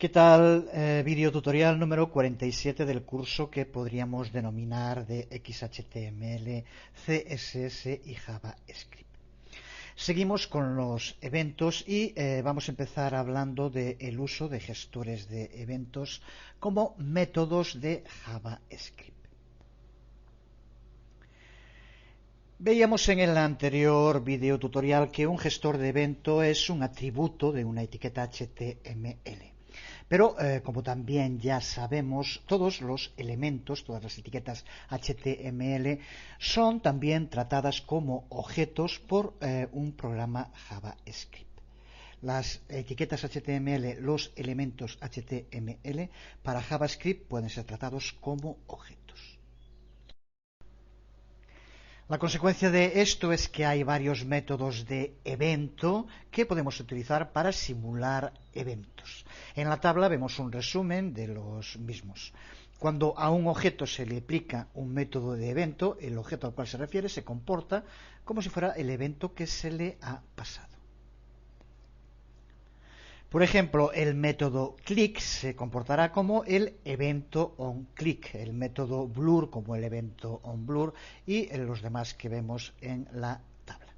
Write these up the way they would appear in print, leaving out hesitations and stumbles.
¿Qué tal? Video tutorial número 47 del curso que podríamos denominar de XHTML, CSS y JavaScript. Seguimos con los eventos y vamos a empezar hablando del uso de gestores de eventos como métodos de JavaScript. Veíamos en el anterior video tutorial que un gestor de evento es un atributo de una etiqueta HTML. Pero, como también ya sabemos, todos los elementos, todas las etiquetas HTML son también tratadas como objetos por un programa JavaScript. Las etiquetas HTML, los elementos HTML, para JavaScript pueden ser tratados como objetos. La consecuencia de esto es que hay varios métodos de evento que podemos utilizar para simular eventos. En la tabla vemos un resumen de los mismos. Cuando a un objeto se le aplica un método de evento, el objeto al cual se refiere se comporta como si fuera el evento que se le ha pasado. Por ejemplo, el método click se comportará como el evento onClick, el método blur como el evento onBlur y los demás que vemos en la tabla.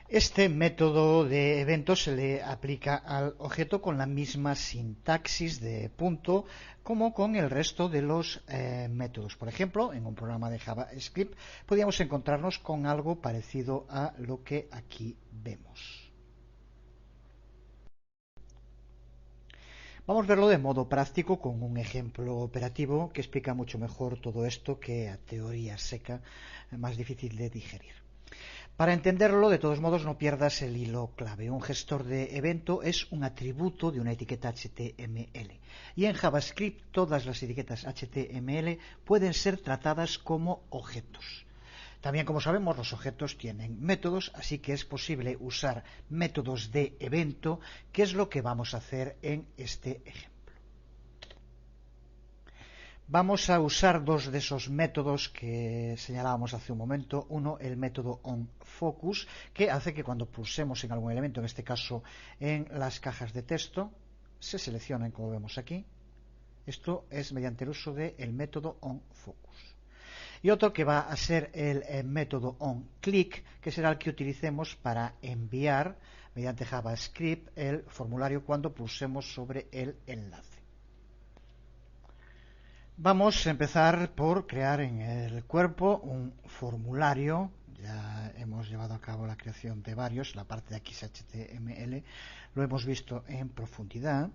Este método de evento se le aplica al objeto con la misma sintaxis de punto como con el resto de los métodos. Por ejemplo, en un programa de JavaScript podríamos encontrarnos con algo parecido a lo que aquí vemos. Vamos a verlo de modo práctico con un ejemplo operativo que explica mucho mejor todo esto que a teoría seca, más difícil de digerir. Para entenderlo, de todos modos, no pierdas el hilo clave. Un gestor de evento es un atributo de una etiqueta HTML. Y en JavaScript todas las etiquetas HTML pueden ser tratadas como objetos. También, como sabemos, los objetos tienen métodos, así que es posible usar métodos de evento, que es lo que vamos a hacer en este ejemplo. Vamos a usar dos de esos métodos que señalábamos hace un momento. Uno, el método onFocus, que hace que cuando pulsemos en algún elemento, en este caso en las cajas de texto, se seleccionen como vemos aquí. Esto es mediante el uso del método onFocus. Y otro que va a ser el método onClick, que será el que utilicemos para enviar mediante JavaScript el formulario cuando pulsemos sobre el enlace. Vamos a empezar por crear en el cuerpo un formulario. Ya hemos llevado a cabo la creación de varios, la parte de XHTML lo hemos visto en profundidad,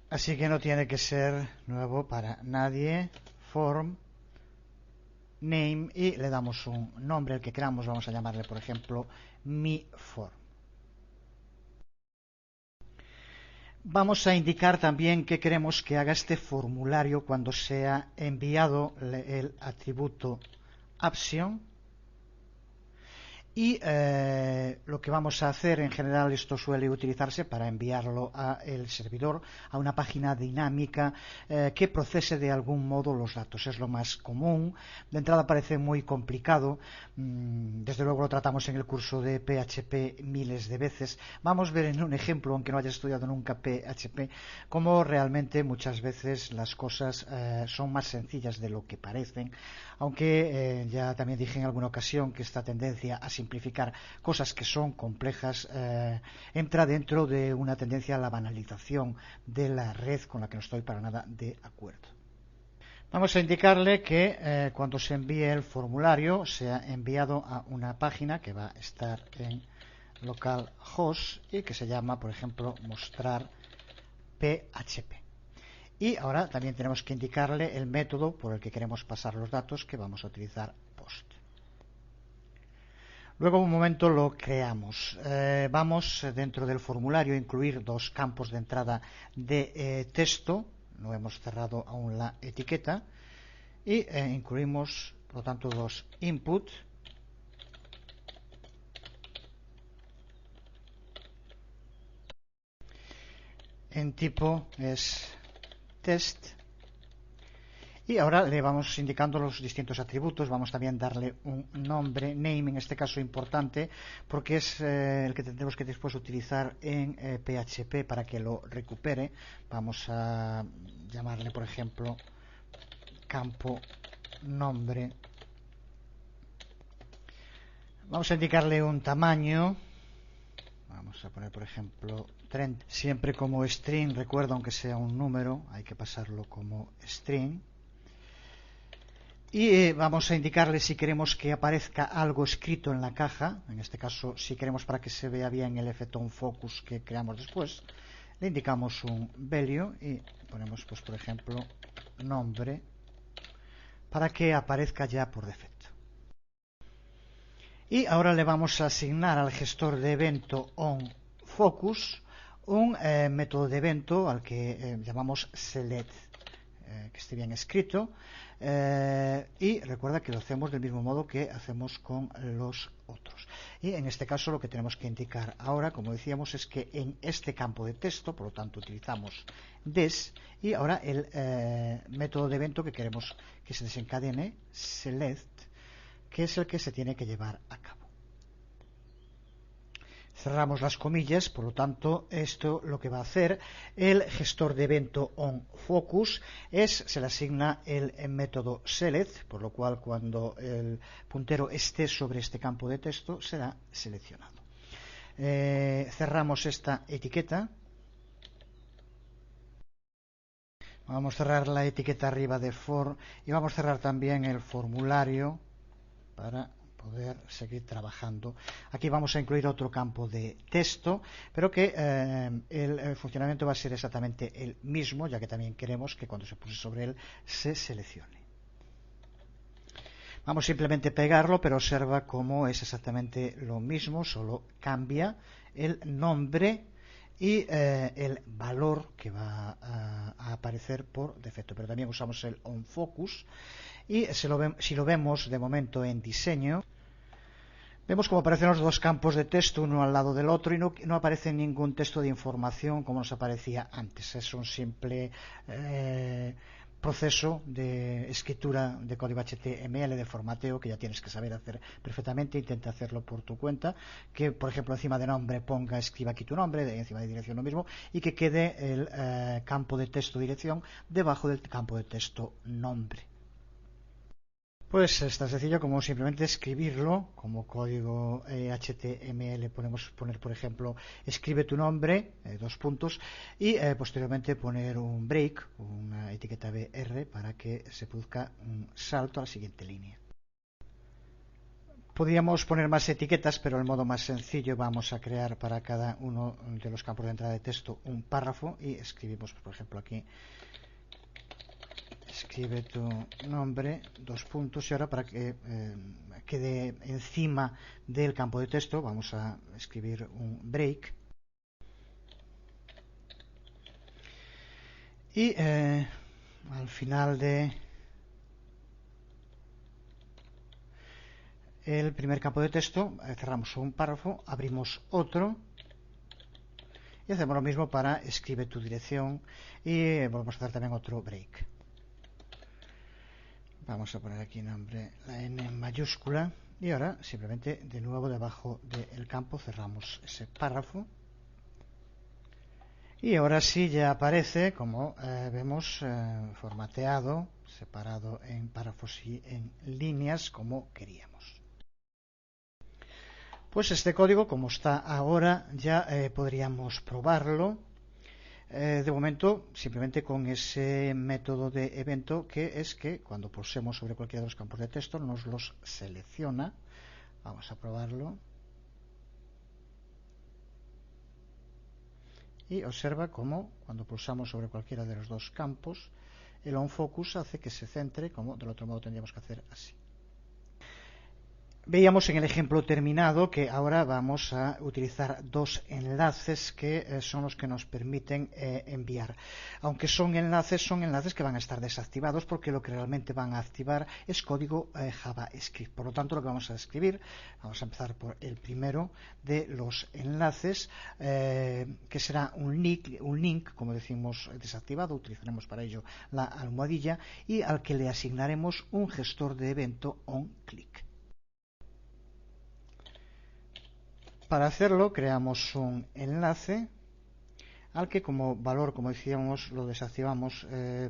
así que no tiene que ser nuevo para nadie. Form name y le damos un nombre, el que queramos. Vamos a llamarle, por ejemplo, mi form. Vamos a indicar también que queremos que haga este formulario cuando sea enviado el atributo action. Y lo que vamos a hacer, en general esto suele utilizarse para enviarlo al servidor, a una página dinámica que procese de algún modo los datos. Es lo más común. De entrada parece muy complicado. Desde luego lo tratamos en el curso de PHP miles de veces. Vamos a ver en un ejemplo, aunque no hayas estudiado nunca PHP, cómo realmente muchas veces las cosas son más sencillas de lo que parecen. Aunque ya también dije en alguna ocasión que esta tendencia a simplificar cosas que son complejas entra dentro de una tendencia a la banalización de la red con la que no estoy para nada de acuerdo. Vamos a indicarle que cuando se envíe el formulario sea enviado a una página que va a estar en localhost y que se llama, por ejemplo, mostrar PHP. Y ahora también tenemos que indicarle el método por el que queremos pasar los datos, que vamos a utilizar post. Luego un momento lo creamos. Vamos dentro del formulario a incluir dos campos de entrada de texto. No hemos cerrado aún la etiqueta. Y incluimos, por lo tanto, dos input. En tipo es test. Y ahora le vamos indicando los distintos atributos. Vamos también a darle un nombre, name en este caso importante, porque es el que tendremos que después utilizar en PHP para que lo recupere. Vamos a llamarle, por ejemplo, campo nombre. Vamos a indicarle un tamaño. Vamos a poner, por ejemplo, 30. Siempre como string, recuerda, aunque sea un número, hay que pasarlo como string. Y vamos a indicarle si queremos que aparezca algo escrito en la caja. En este caso, si queremos para que se vea bien el efecto on focus que creamos después, le indicamos un value y ponemos, pues, por ejemplo, nombre, para que aparezca ya por defecto. Y ahora le vamos a asignar al gestor de evento onFocus un método de evento al que llamamos select, que esté bien escrito, y recuerda que lo hacemos del mismo modo que hacemos con los otros. Y en este caso lo que tenemos que indicar ahora, como decíamos, es que en este campo de texto, por lo tanto utilizamos this, y ahora el método de evento que queremos que se desencadene, select, que es el que se tiene que llevar a cabo. Cerramos las comillas, por lo tanto, esto lo que va a hacer el gestor de evento onFocus es, se le asigna el método select, por lo cual cuando el puntero esté sobre este campo de texto será seleccionado. Cerramos esta etiqueta. Vamos a cerrar la etiqueta arriba de for y vamos a cerrar también el formulario para poder seguir trabajando. Aquí vamos a incluir otro campo de texto, pero que el funcionamiento va a ser exactamente el mismo, ya que también queremos que cuando se pulse sobre él se seleccione. Vamos simplemente a pegarlo, pero observa cómo es exactamente lo mismo, solo cambia el nombre y el valor que va a aparecer por defecto. Pero también usamos el onFocus y si lo vemos de momento en diseño, vemos como aparecen los dos campos de texto uno al lado del otro y no aparece ningún texto de información como nos aparecía antes. Es un simple proceso de escritura de código HTML, de formateo, que ya tienes que saber hacer perfectamente. Intenta hacerlo por tu cuenta, que por ejemplo encima de nombre ponga escriba aquí tu nombre, encima de dirección lo mismo, y que quede el campo de texto dirección debajo del campo de texto nombre. Pues es tan sencillo como simplemente escribirlo como código HTML. Podemos poner, por ejemplo, escribe tu nombre, dos puntos, y posteriormente poner un break, una etiqueta BR, para que se produzca un salto a la siguiente línea. Podríamos poner más etiquetas, pero el modo más sencillo, vamos a crear para cada uno de los campos de entrada de texto un párrafo y escribimos, por ejemplo, aquí escribe tu nombre, dos puntos, y ahora para que quede encima del campo de texto vamos a escribir un break y al final de el primer campo de texto cerramos un párrafo, abrimos otro y hacemos lo mismo para escribe tu dirección y volvemos a hacer también otro break. Vamos a poner aquí nombre, la N en mayúscula, y ahora simplemente de nuevo debajo del campo cerramos ese párrafo y ahora sí ya aparece, como vemos, formateado, separado en párrafos y en líneas como queríamos. Pues este código, como está ahora, ya podríamos probarlo. De momento, simplemente con ese método de evento, que es que cuando pulsemos sobre cualquiera de los campos de texto nos los selecciona. Vamos a probarlo. Y observa cómo cuando pulsamos sobre cualquiera de los dos campos, el onFocus hace que se centre, como del otro modo tendríamos que hacer así. Veíamos en el ejemplo terminado que ahora vamos a utilizar dos enlaces que son los que nos permiten enviar. Aunque son enlaces que van a estar desactivados porque lo que realmente van a activar es código JavaScript. Por lo tanto, lo que vamos a escribir, vamos a empezar por el primero de los enlaces, que será un link, como decimos, desactivado. Utilizaremos para ello la almohadilla y al que le asignaremos un gestor de evento onClick. Para hacerlo creamos un enlace al que como valor, como decíamos, lo desactivamos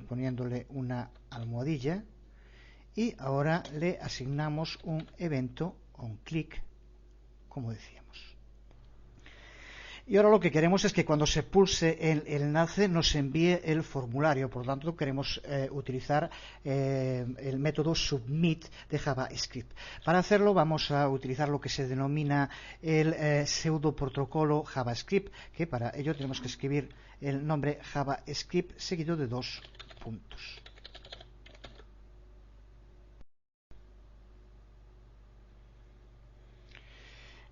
poniéndole una almohadilla y ahora le asignamos un evento onClick, como decíamos. Y ahora lo que queremos es que cuando se pulse el enlace nos envíe el formulario. Por lo tanto, queremos utilizar el método submit de JavaScript. Para hacerlo vamos a utilizar lo que se denomina el pseudo protocolo JavaScript, que para ello tenemos que escribir el nombre JavaScript seguido de dos puntos.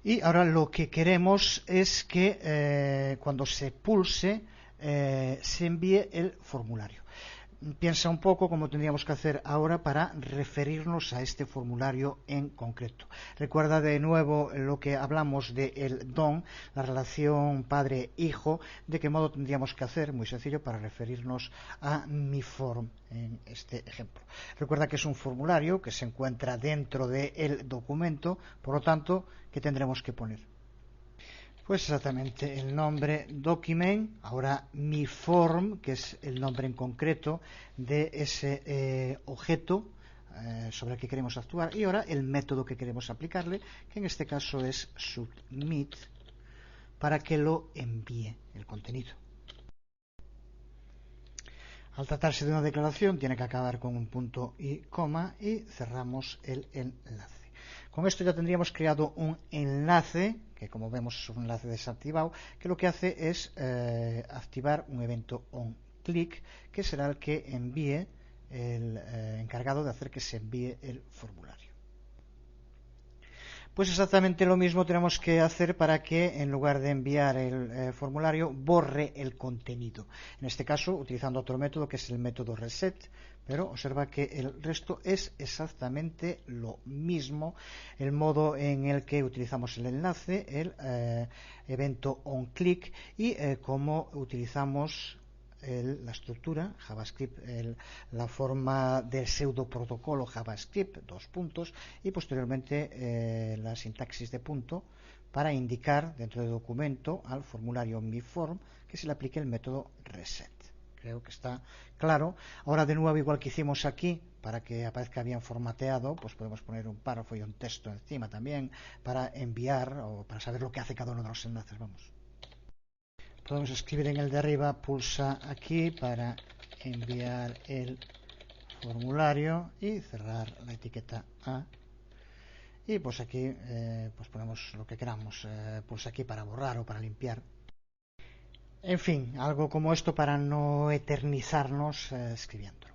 Y ahora lo que queremos es que cuando se pulse se envíe el formulario. Piensa un poco cómo tendríamos que hacer ahora para referirnos a este formulario en concreto. Recuerda de nuevo lo que hablamos del DOM, la relación padre-hijo, de qué modo tendríamos que hacer, muy sencillo, para referirnos a mi form en este ejemplo. Recuerda que es un formulario que se encuentra dentro del documento, por lo tanto, ¿qué tendremos que poner? Pues exactamente el nombre document, ahora mi form, que es el nombre en concreto de ese objeto sobre el que queremos actuar, y ahora el método que queremos aplicarle, que en este caso es submit, para que lo envíe el contenido. Al tratarse de una declaración tiene que acabar con un punto y coma y cerramos el enlace. Con esto ya tendríamos creado un enlace, que como vemos es un enlace desactivado, que lo que hace es activar un evento onClick, que será el que envíe, el encargado de hacer que se envíe el formulario. Pues exactamente lo mismo tenemos que hacer para que, en lugar de enviar el formulario, borre el contenido. En este caso, utilizando otro método, que es el método reset, pero observa que el resto es exactamente lo mismo. El modo en el que utilizamos el enlace, el evento onClick, y cómo utilizamos la estructura JavaScript, la forma del pseudo protocolo JavaScript, dos puntos, y posteriormente la sintaxis de punto para indicar dentro del documento al formulario miForm que se le aplique el método reset. Creo que está claro. Ahora de nuevo, igual que hicimos aquí, para que aparezca bien formateado, pues podemos poner un párrafo y un texto encima también para enviar o para saber lo que hace cada uno de los enlaces. Vamos. Podemos escribir en el de arriba, pulsa aquí para enviar el formulario y cerrar la etiqueta A. Y pues aquí pues ponemos lo que queramos, pulsa aquí para borrar o para limpiar. En fin, algo como esto para no eternizarnos escribiéndolo.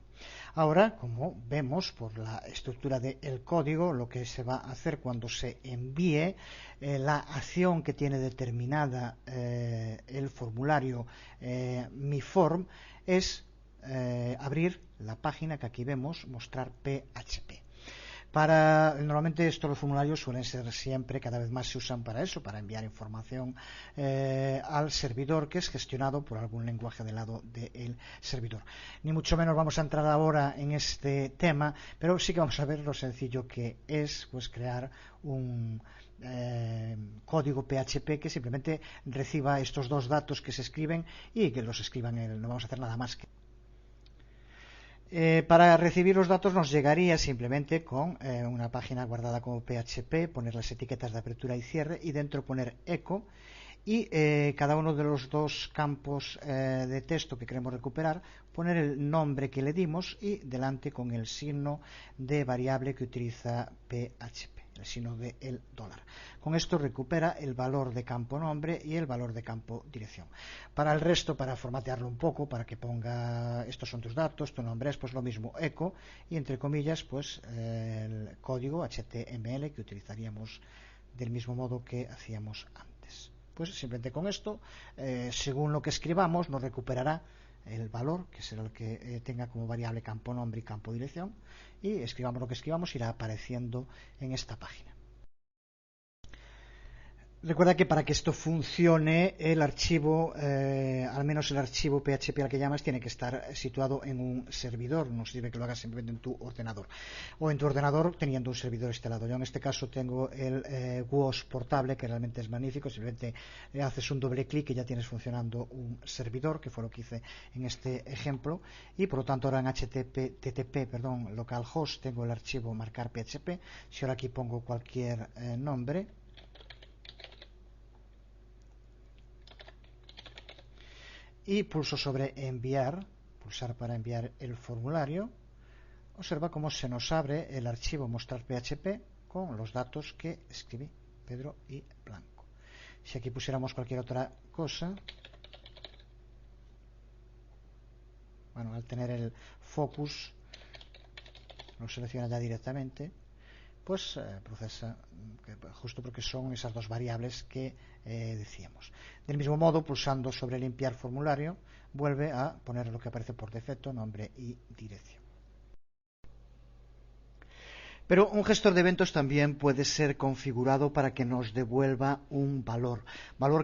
Ahora, como vemos por la estructura del código, lo que se va a hacer cuando se envíe la acción que tiene determinada el formulario miForm es abrir la página que aquí vemos, mostrar PHP. Normalmente los formularios suelen ser siempre, cada vez más se usan para eso, para enviar información al servidor, que es gestionado por algún lenguaje del lado del servidor. Ni mucho menos vamos a entrar ahora en este tema, pero sí que vamos a ver lo sencillo que es pues crear un código PHP que simplemente reciba estos dos datos que se escriben y que los escriban no vamos a hacer nada más que para recibir los datos nos llegaría simplemente con una página guardada como PHP, poner las etiquetas de apertura y cierre y dentro poner echo y cada uno de los dos campos de texto que queremos recuperar poner el nombre que le dimos y delante con el signo de variable que utiliza PHP. el signo del dólar. Con esto recupera el valor de campo nombre y el valor de campo dirección. Para el resto, para formatearlo un poco, para que ponga estos son tus datos, tu nombre es, pues lo mismo, eco, y entre comillas, pues el código HTML que utilizaríamos del mismo modo que hacíamos antes. Pues simplemente con esto, según lo que escribamos, nos recuperará el valor, que será el que tenga como variable campo nombre y campo dirección, y escribamos lo que escribamos, irá apareciendo en esta página. Recuerda que para que esto funcione, el archivo, al menos el archivo PHP al que llamas, tiene que estar situado en un servidor. No sirve que lo hagas simplemente en tu ordenador. O en tu ordenador teniendo un servidor instalado. Yo en este caso tengo el WOS portable, que realmente es magnífico. Simplemente haces un doble clic y ya tienes funcionando un servidor, que fue lo que hice en este ejemplo. Y por lo tanto ahora en TTP, localhost, tengo el archivo marcar PHP. Si ahora aquí pongo cualquier nombre, y pulso sobre enviar, pulsar para enviar el formulario, observa cómo se nos abre el archivo mostrar PHP con los datos que escribí, Pedro y Blanco. Si aquí pusiéramos cualquier otra cosa, bueno, al tener el focus lo selecciona ya directamente, pues procesa, justo porque son esas dos variables que decíamos. Del mismo modo, pulsando sobre limpiar formulario, vuelve a poner lo que aparece por defecto, nombre y dirección. Pero un gestor de eventos también puede ser configurado para que nos devuelva un valor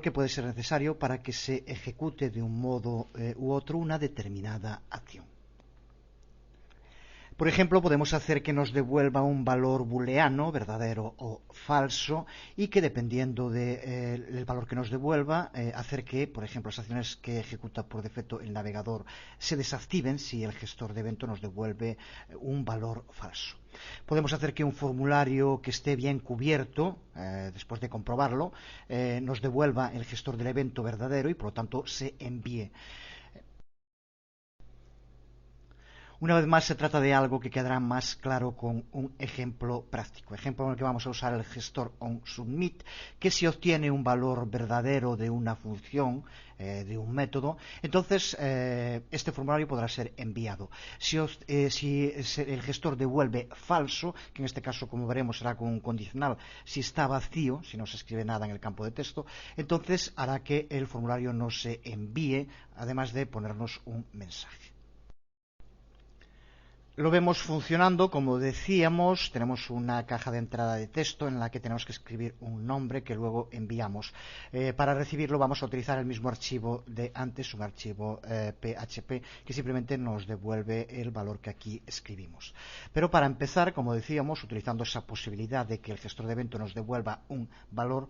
que puede ser necesario para que se ejecute de un modo u otro una determinada acción. Por ejemplo, podemos hacer que nos devuelva un valor booleano, verdadero o falso, y que dependiendo del valor que nos devuelva, hacer que, por ejemplo, las acciones que ejecuta por defecto el navegador se desactiven si el gestor de evento nos devuelve un valor falso. Podemos hacer que un formulario que esté bien cubierto, después de comprobarlo, nos devuelva el gestor del evento verdadero y por lo tanto se envíe. Una vez más se trata de algo que quedará más claro con un ejemplo práctico. Ejemplo en el que vamos a usar el gestor onSubmit, que si obtiene un valor verdadero de una función, de un método, entonces este formulario podrá ser enviado. Si el gestor devuelve falso, que en este caso, como veremos, será con un condicional, si está vacío, si no se escribe nada en el campo de texto, entonces hará que el formulario no se envíe, además de ponernos un mensaje. Lo vemos funcionando, como decíamos, tenemos una caja de entrada de texto en la que tenemos que escribir un nombre que luego enviamos. Para recibirlo vamos a utilizar el mismo archivo de antes, un archivo PHP que simplemente nos devuelve el valor que aquí escribimos. Pero para empezar, como decíamos, utilizando esa posibilidad de que el gestor de evento nos devuelva un valor,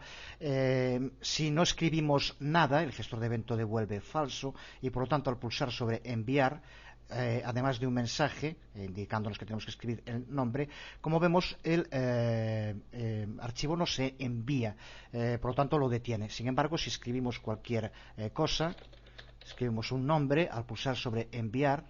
si no escribimos nada, el gestor de evento devuelve falso y por lo tanto al pulsar sobre enviar, además de un mensaje indicándonos que tenemos que escribir el nombre, como vemos el archivo no se envía, por lo tanto lo detiene. Sin embargo, si escribimos cualquier cosa, escribimos un nombre, al pulsar sobre enviar,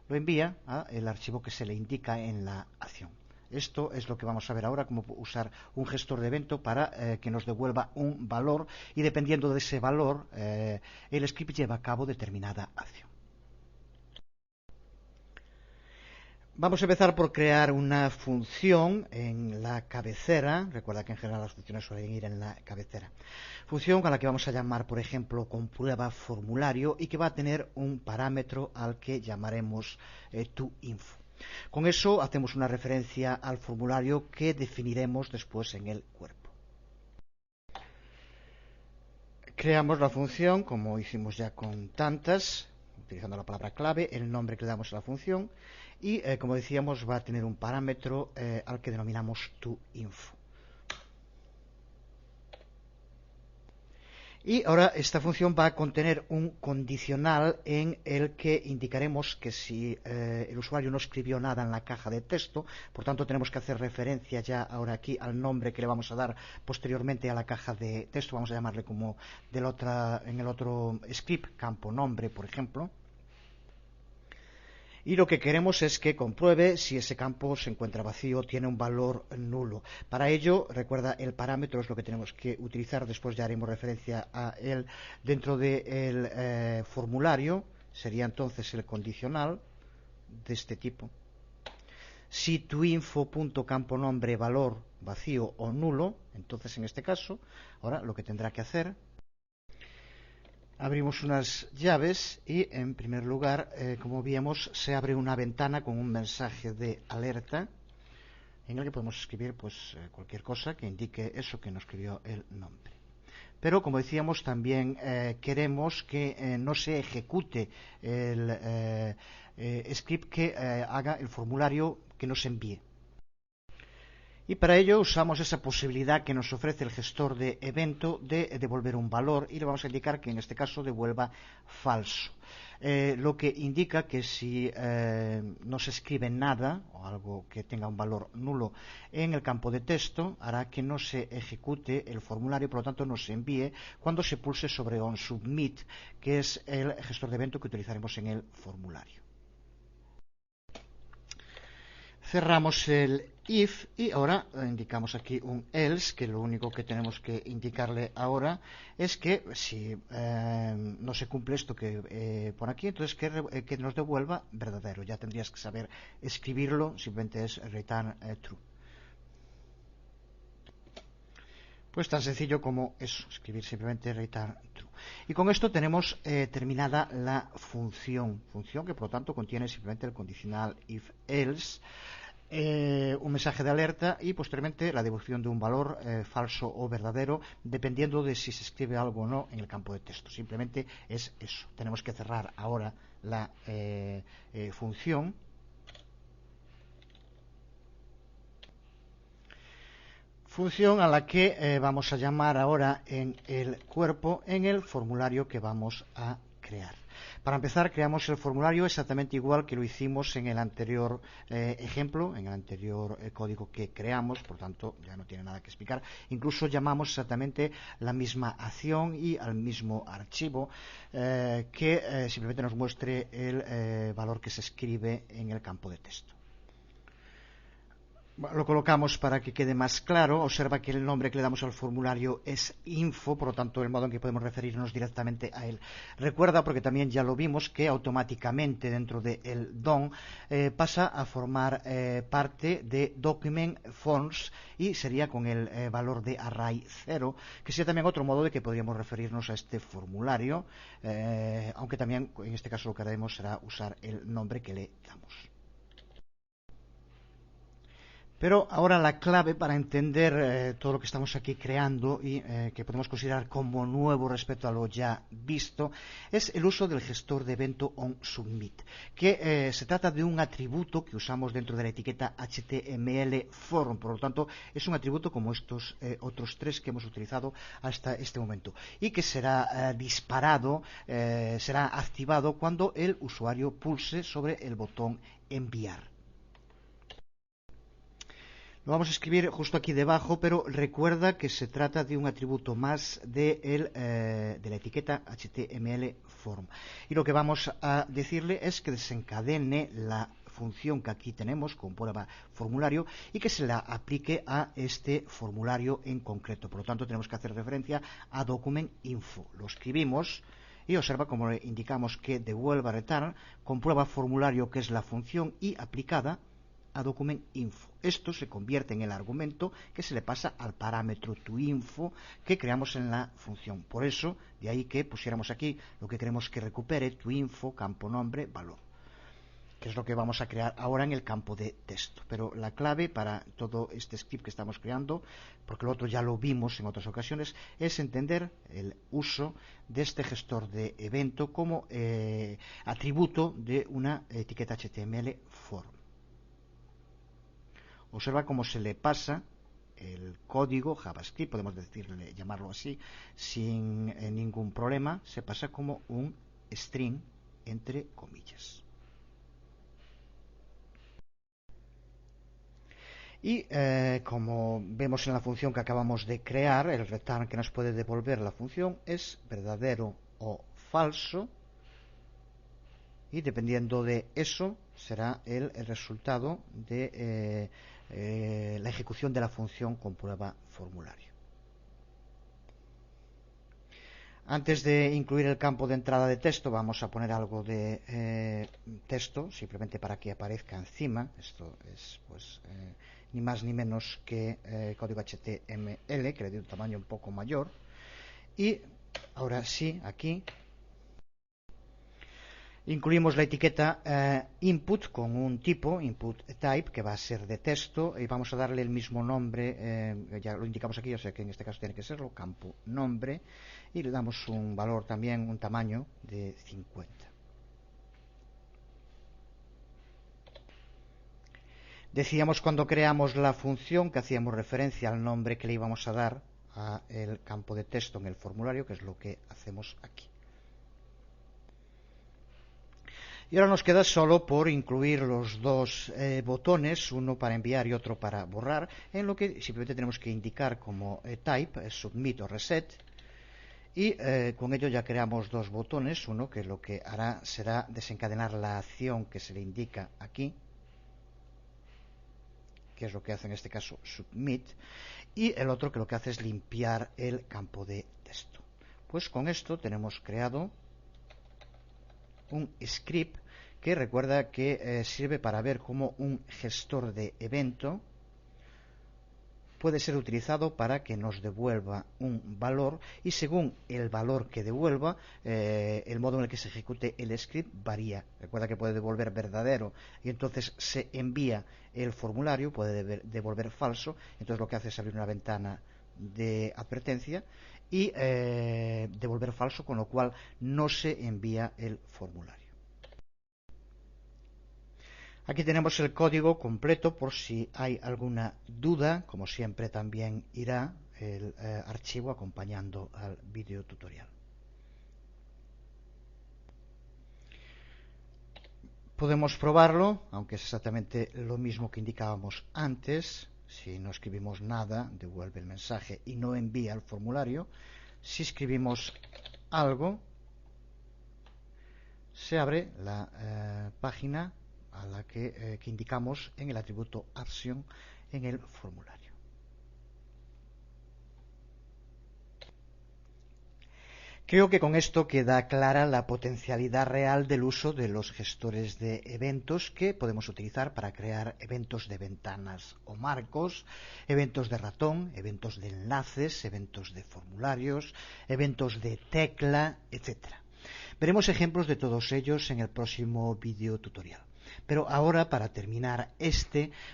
lo envía al archivo que se le indica en la acción. Esto es lo que vamos a ver ahora, cómo usar un gestor de evento para que nos devuelva un valor y dependiendo de ese valor el script lleva a cabo determinada acción. Vamos a empezar por crear una función en la cabecera. Recuerda que en general las funciones suelen ir en la cabecera. Función a la que vamos a llamar, por ejemplo, comprueba formulario y que va a tener un parámetro al que llamaremos toInfo. Con eso hacemos una referencia al formulario que definiremos después en el cuerpo. Creamos la función, como hicimos ya con tantas, utilizando la palabra clave, el nombre que le damos a la función y, como decíamos, va a tener un parámetro al que denominamos toInfo. Y ahora esta función va a contener un condicional en el que indicaremos que si el usuario no escribió nada en la caja de texto, por tanto tenemos que hacer referencia ya ahora aquí al nombre que le vamos a dar posteriormente a la caja de texto, vamos a llamarle como en el otro script, campo nombre, por ejemplo. Y lo que queremos es que compruebe si ese campo se encuentra vacío, tiene un valor nulo. Para ello, recuerda, el parámetro es lo que tenemos que utilizar, después ya haremos referencia a él dentro del formulario, sería entonces el condicional de este tipo. Si tu info.camponombre valor vacío o nulo, entonces en este caso, ahora lo que tendrá que hacer, abrimos unas llaves y en primer lugar, como vimos, se abre una ventana con un mensaje de alerta en el que podemos escribir pues cualquier cosa que indique eso que nos escribió el nombre. Pero como decíamos, también queremos que no se ejecute el script que haga el formulario que nos envíe. Y para ello usamos esa posibilidad que nos ofrece el gestor de evento de devolver un valor y le vamos a indicar que en este caso devuelva falso. Lo que indica que si no se escribe nada o algo que tenga un valor nulo en el campo de texto, hará que no se ejecute el formulario, por lo tanto no se envíe cuando se pulse sobre OnSubmit, que es el gestor de evento que utilizaremos en el formulario. Cerramos el if y ahora indicamos aquí un else, que lo único que tenemos que indicarle ahora es que si no se cumple esto que pone aquí, entonces que nos devuelva verdadero. Ya tendrías que saber escribirlo, simplemente es return true. Pues tan sencillo como eso, escribir simplemente return true. Y con esto tenemos terminada la función que por lo tanto contiene simplemente el condicional if else, un mensaje de alerta y posteriormente la devolución de un valor falso o verdadero, dependiendo de si se escribe algo o no en el campo de texto. Simplemente es eso. Tenemos que cerrar ahora la función. Función a la que vamos a llamar ahora en el cuerpo en el formulario que vamos a crear. Para empezar, creamos el formulario exactamente igual que lo hicimos en el anterior ejemplo, en el anterior código que creamos, por tanto ya no tiene nada que explicar. Incluso llamamos exactamente la misma acción y al mismo archivo que simplemente nos muestre el valor que se escribe en el campo de texto. Lo colocamos para que quede más claro. Observa que el nombre que le damos al formulario es info, por lo tanto el modo en que podemos referirnos directamente a él. Recuerda, porque también ya lo vimos, que automáticamente dentro del DOM pasa a formar parte de document forms y sería con el valor de array 0, que sería también otro modo de que podríamos referirnos a este formulario, aunque también en este caso lo que haremos será usar el nombre que le damos. Pero ahora la clave para entender todo lo que estamos aquí creando y que podemos considerar como nuevo respecto a lo ya visto es el uso del gestor de evento onSubmit, que se trata de un atributo que usamos dentro de la etiqueta HTML form. Por lo tanto, es un atributo como estos otros tres que hemos utilizado hasta este momento y que será disparado, será activado cuando el usuario pulse sobre el botón enviar. Lo vamos a escribir justo aquí debajo, pero recuerda que se trata de un atributo más de la etiqueta HTML form. Y lo que vamos a decirle es que desencadene la función que aquí tenemos con prueba formulario y que se la aplique a este formulario en concreto. Por lo tanto, tenemos que hacer referencia a document info. Lo escribimos y observa como le indicamos que devuelva return con prueba formulario, que es la función, y aplicada a document info. Esto se convierte en el argumento que se le pasa al parámetro toInfo que creamos en la función. Por eso, de ahí que pusiéramos aquí lo que queremos que recupere, toInfo, campo nombre, valor, que es lo que vamos a crear ahora en el campo de texto. Pero la clave para todo este script que estamos creando, porque lo otro ya lo vimos en otras ocasiones, es entender el uso de este gestor de evento como atributo de una etiqueta HTML form. Observa cómo se le pasa el código JavaScript, podemos decirle, llamarlo así, sin ningún problema, se pasa como un string entre comillas. Y como vemos en la función que acabamos de crear, el return que nos puede devolver la función es verdadero o falso, y dependiendo de eso será el resultado de la ejecución de la función comprueba formulario. Antes de incluir el campo de entrada de texto, vamos a poner algo de texto, simplemente para que aparezca encima. Esto es, pues, ni más ni menos que código HTML, que le doy un tamaño un poco mayor. Y ahora sí, aquí incluimos la etiqueta input con un tipo, input type, que va a ser de texto, y vamos a darle el mismo nombre, ya lo indicamos aquí, o sea que en este caso tiene que serlo, campo nombre, y le damos un valor también, un tamaño de 50. Decíamos cuando creamos la función que hacíamos referencia al nombre que le íbamos a dar al campo de texto en el formulario, que es lo que hacemos aquí. Y ahora nos queda solo por incluir los dos botones, uno para enviar y otro para borrar, en lo que simplemente tenemos que indicar como type, submit o reset, y con ello ya creamos dos botones, uno que lo que hará será desencadenar la acción que se le indica aquí, que es lo que hace en este caso submit, y el otro que lo que hace es limpiar el campo de texto. Pues con esto tenemos creado un script que recuerda que sirve para ver cómo un gestor de evento puede ser utilizado para que nos devuelva un valor, y según el valor que devuelva, el modo en el que se ejecute el script varía. Recuerda que puede devolver verdadero y entonces se envía el formulario, puede devolver falso, entonces lo que hace es abrir una ventana de advertencia y devolver falso, con lo cual no se envía el formulario. Aquí tenemos el código completo por si hay alguna duda, como siempre también irá el archivo acompañando al vídeo tutorial. Podemos probarlo, aunque es exactamente lo mismo que indicábamos antes. Si no escribimos nada, devuelve el mensaje y no envía el formulario. Si escribimos algo, se abre la página a la que indicamos en el atributo action en el formulario. Creo que con esto queda clara la potencialidad real del uso de los gestores de eventos que podemos utilizar para crear eventos de ventanas o marcos, eventos de ratón, eventos de enlaces, eventos de formularios, eventos de tecla, etc. Veremos ejemplos de todos ellos en el próximo vídeo tutorial. Pero ahora, para terminar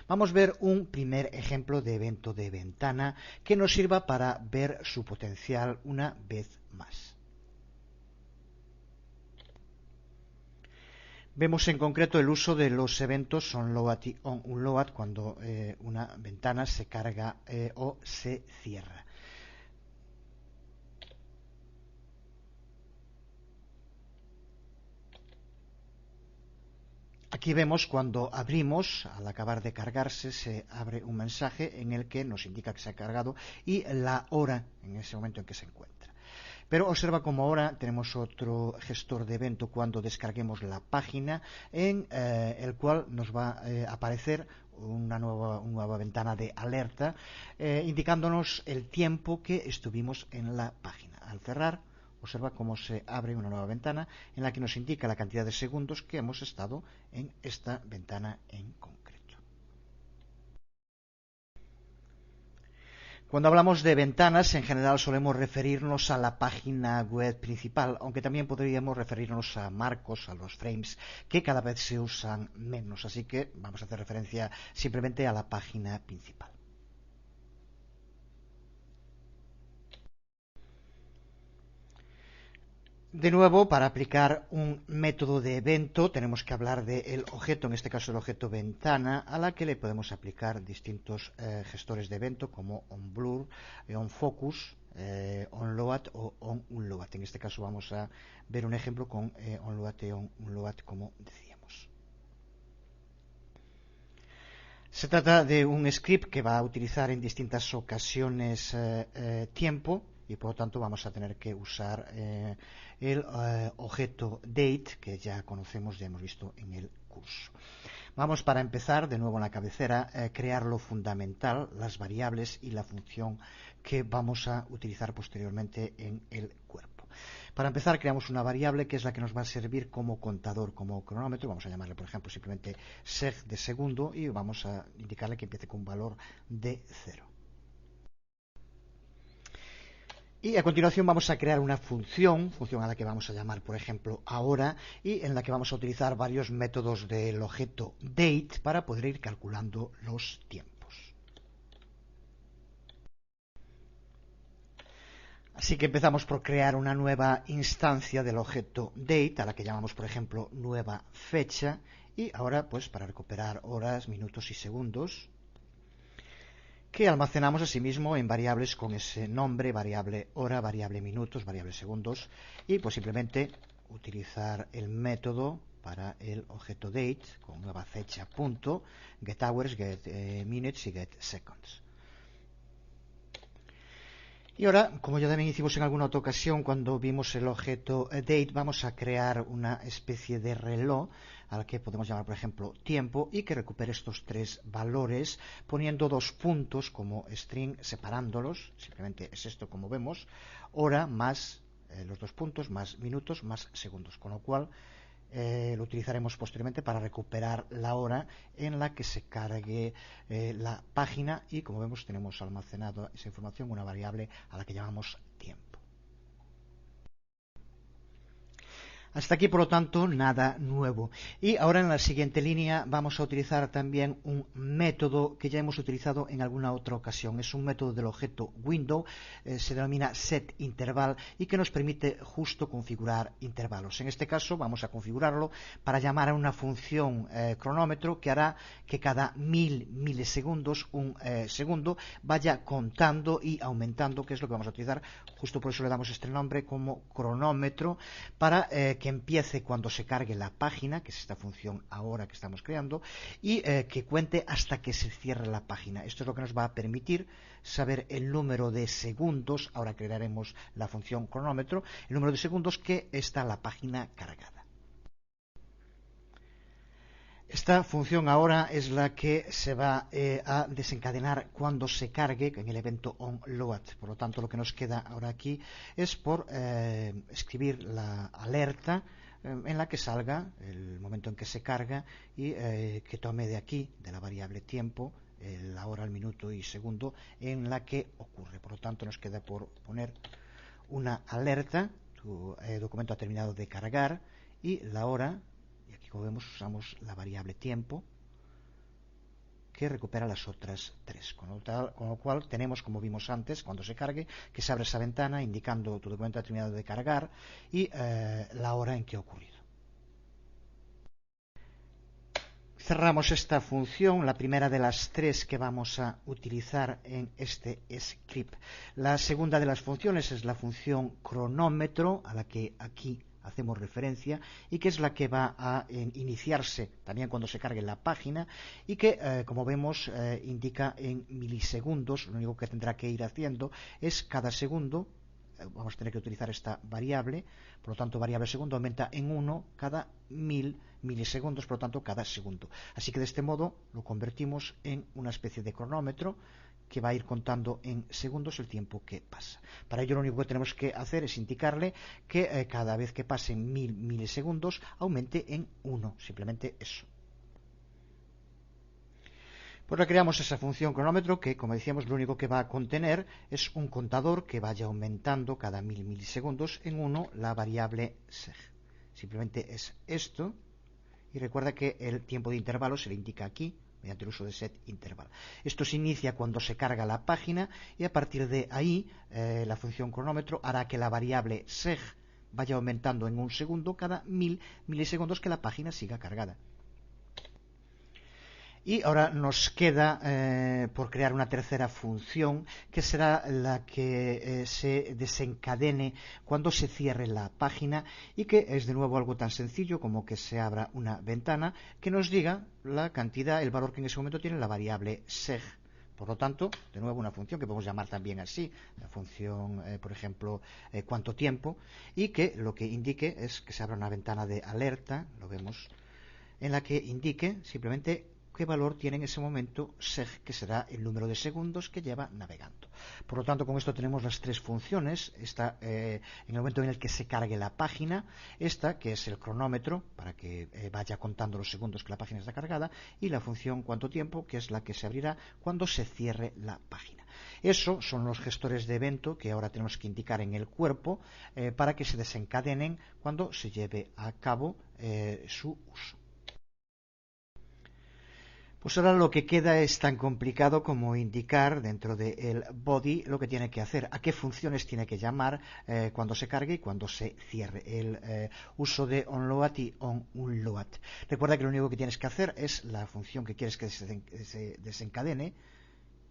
vamos a ver un primer ejemplo de evento de ventana que nos sirva para ver su potencial una vez más. Vemos en concreto el uso de los eventos onLoad y onUnload cuando una ventana se carga o se cierra. Aquí vemos cuando abrimos, al acabar de cargarse, se abre un mensaje en el que nos indica que se ha cargado y la hora en ese momento en que se encuentra. Pero observa como ahora tenemos otro gestor de evento cuando descarguemos la página, en el cual nos va a aparecer una nueva ventana de alerta indicándonos el tiempo que estuvimos en la página. Al cerrar, observa cómo se abre una nueva ventana en la que nos indica la cantidad de segundos que hemos estado en esta ventana en concreto. Cuando hablamos de ventanas, en general solemos referirnos a la página web principal, aunque también podríamos referirnos a marcos, a los frames, que cada vez se usan menos. Así que vamos a hacer referencia simplemente a la página principal. De nuevo, para aplicar un método de evento tenemos que hablar del objeto, en este caso el objeto ventana, a la que le podemos aplicar distintos gestores de evento como onBlur, onFocus, onLoad o onUnload. En este caso vamos a ver un ejemplo con onLoad y onUnload, como decíamos. Se trata de un script que va a utilizar en distintas ocasiones tiempo y por lo tanto vamos a tener que usar el objeto date que ya conocemos, ya hemos visto en el curso. Vamos, para empezar, de nuevo en la cabecera, crear lo fundamental, las variables y la función que vamos a utilizar posteriormente en el cuerpo. Para empezar, creamos una variable que es la que nos va a servir como contador, como cronómetro. Vamos a llamarle, por ejemplo, simplemente seg de segundo y vamos a indicarle que empiece con un valor de 0. Y a continuación vamos a crear una función a la que vamos a llamar, por ejemplo, ahora, y en la que vamos a utilizar varios métodos del objeto date para poder ir calculando los tiempos. Así que empezamos por crear una nueva instancia del objeto date, a la que llamamos, por ejemplo, nueva fecha, y ahora, pues, para recuperar horas, minutos y segundos, que almacenamos asimismo en variables con ese nombre, variable hora, variable minutos, variable segundos, y pues simplemente utilizar el método para el objeto date con nueva fecha punto, get hours, get minutes y get seconds. Y ahora, como ya también hicimos en alguna otra ocasión cuando vimos el objeto date, vamos a crear una especie de reloj al que podemos llamar, por ejemplo, tiempo, y que recupere estos tres valores poniendo dos puntos como string, separándolos. Simplemente es esto, como vemos, hora más los dos puntos más minutos más segundos, con lo cual lo utilizaremos posteriormente para recuperar la hora en la que se cargue la página, y como vemos tenemos almacenado esa información en una variable a la que llamamos tiempo. Hasta aquí, por lo tanto, nada nuevo. Y ahora en la siguiente línea vamos a utilizar también un método que ya hemos utilizado en alguna otra ocasión. Es un método del objeto window, se denomina setInterval, y que nos permite justo configurar intervalos. En este caso vamos a configurarlo para llamar a una función cronómetro que hará que cada 1000 milisegundos, un segundo, vaya contando y aumentando, que es lo que vamos a utilizar. Justo por eso le damos este nombre como cronómetro, para que empiece cuando se cargue la página, que es esta función ahora que estamos creando, y que cuente hasta que se cierre la página. Esto es lo que nos va a permitir saber el número de segundos, ahora crearemos la función cronómetro, el número de segundos que está la página cargada. Esta función ahora es la que se va a desencadenar cuando se cargue en el evento onLoad. Por lo tanto, lo que nos queda ahora aquí es por escribir la alerta en la que salga el momento en que se carga y que tome de aquí, de la variable tiempo, la hora, el minuto y segundo en la que ocurre. Por lo tanto, nos queda por poner una alerta. Tu documento ha terminado de cargar y la hora. Y aquí, como vemos, usamos la variable tiempo que recupera las otras tres. Con lo cual tenemos, como vimos antes, cuando se cargue, que se abre esa ventana indicando tu documento ha terminado de cargar y la hora en que ha ocurrido. Cerramos esta función, la primera de las tres que vamos a utilizar en este script. La segunda de las funciones es la función cronómetro, a la que aquí hacemos referencia, y que es la que va a iniciarse también cuando se cargue la página, y que, como vemos, indica en milisegundos. Lo único que tendrá que ir haciendo es cada segundo, vamos a tener que utilizar esta variable, por lo tanto variable segundo aumenta en 1 cada 1000 milisegundos, por lo tanto cada segundo. Así que de este modo lo convertimos en una especie de cronómetro que va a ir contando en segundos el tiempo que pasa. Para ello lo único que tenemos que hacer es indicarle que cada vez que pasen 1000 milisegundos aumente en 1, simplemente eso. Pues recreamos esa función cronómetro que, como decíamos, lo único que va a contener es un contador que vaya aumentando cada 1000 milisegundos en 1 la variable seg. Simplemente es esto, y recuerda que el tiempo de intervalo se le indica aquí mediante el uso de setInterval. Esto se inicia cuando se carga la página, y a partir de ahí la función cronómetro hará que la variable seg vaya aumentando en un segundo cada 1000 milisegundos que la página siga cargada. Y ahora nos queda por crear una tercera función, que será la que se desencadene cuando se cierre la página, y que es de nuevo algo tan sencillo como que se abra una ventana que nos diga la cantidad, el valor que en ese momento tiene la variable seg Por lo tanto, de nuevo, una función que podemos llamar también así, la función, por ejemplo, cuánto tiempo, y que lo que indique es que se abra una ventana de alerta, lo vemos, en la que indique simplemente qué valor tiene en ese momento seg, que será el número de segundos que lleva navegando. Por lo tanto, con esto tenemos las tres funciones. Esta, en el momento en el que se cargue la página, esta, que es el cronómetro, para que vaya contando los segundos que la página está cargada, y la función cuánto tiempo, que es la que se abrirá cuando se cierre la página. Eso son los gestores de evento que ahora tenemos que indicar en el cuerpo para que se desencadenen cuando se lleve a cabo su uso. Pues ahora lo que queda es tan complicado como indicar dentro del body lo que tiene que hacer, a qué funciones tiene que llamar cuando se cargue y cuando se cierre. El uso de onload y onunload. Recuerda que lo único que tienes que hacer es la función que quieres que se desencadene,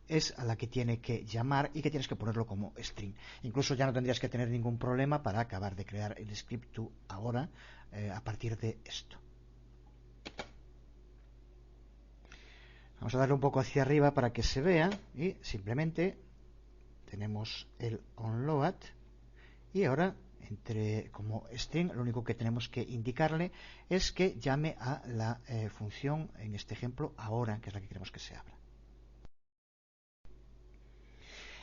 es a la que tiene que llamar y que tienes que ponerlo como string. Incluso ya no tendrías que tener ningún problema para acabar de crear el script tú ahora a partir de esto. Vamos a darle un poco hacia arriba para que se vea y simplemente tenemos el onload y ahora como string lo único que tenemos que indicarle es que llame a la función, en este ejemplo, ahora, que es la que queremos que se abra.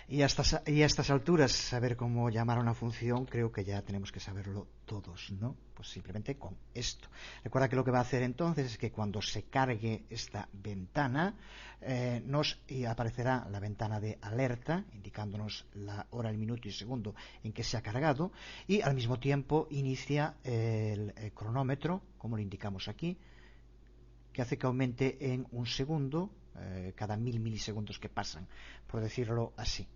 Y a estas alturas, saber cómo llamar a una función, creo que ya tenemos que saberlo todos, ¿no? Pues simplemente con esto. Recuerda que lo que va a hacer entonces es que cuando se cargue esta ventana, nos aparecerá la ventana de alerta, indicándonos la hora, el minuto y el segundo en que se ha cargado, y al mismo tiempo inicia el cronómetro, como lo indicamos aquí, que hace que aumente en un segundo cada 1000 milisegundos que pasan, por decirlo así.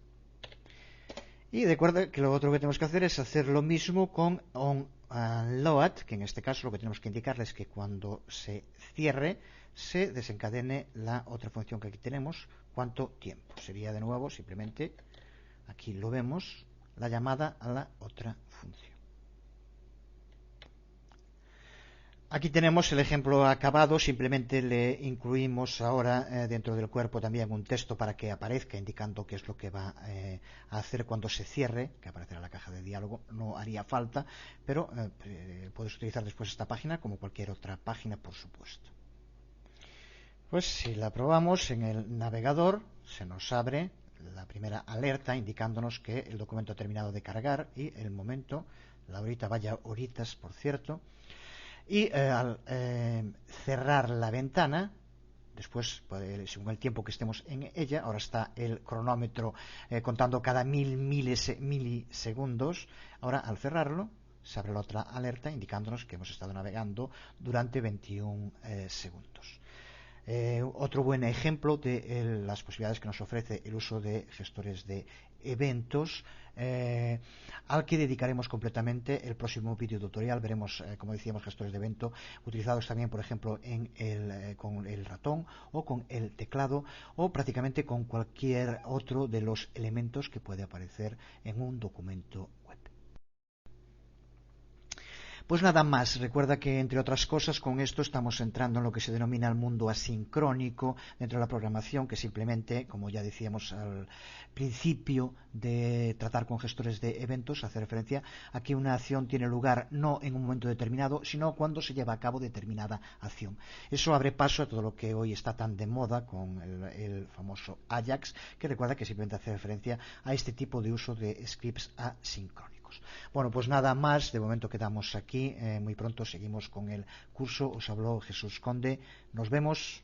Y recuerda que lo otro que tenemos que hacer es hacer lo mismo con onload, que en este caso lo que tenemos que indicarle es que cuando se cierre se desencadene la otra función que aquí tenemos, cuánto tiempo. Sería de nuevo simplemente, aquí lo vemos, la llamada a la otra función. Aquí tenemos el ejemplo acabado, simplemente le incluimos ahora dentro del cuerpo también un texto para que aparezca indicando qué es lo que va a hacer cuando se cierre, que aparecerá en la caja de diálogo, no haría falta, pero puedes utilizar después esta página como cualquier otra página, por supuesto. Pues si la probamos en el navegador, se nos abre la primera alerta indicándonos que el documento ha terminado de cargar y el momento, la horita, vaya horitas por cierto, y al cerrar la ventana, después, según el tiempo que estemos en ella, ahora está el cronómetro contando cada 1000 milisegundos. Ahora, al cerrarlo, se abre la otra alerta indicándonos que hemos estado navegando durante 21 segundos. Otro buen ejemplo de las posibilidades que nos ofrece el uso de gestores de eventos, al que dedicaremos completamente el próximo vídeo tutorial. Veremos, como decíamos, gestores de evento utilizados también, por ejemplo, con el ratón o con el teclado o prácticamente con cualquier otro de los elementos que puede aparecer en un documento web. Pues nada más, recuerda que entre otras cosas con esto estamos entrando en lo que se denomina el mundo asincrónico dentro de la programación, que simplemente, como ya decíamos al principio de tratar con gestores de eventos, hace referencia a que una acción tiene lugar no en un momento determinado, sino cuando se lleva a cabo determinada acción. Eso abre paso a todo lo que hoy está tan de moda con el famoso Ajax, que recuerda que simplemente hace referencia a este tipo de uso de scripts asincrónicos. Bueno, pues nada más, de momento quedamos aquí, muy pronto seguimos con el curso, os habló Jesús Conde, nos vemos.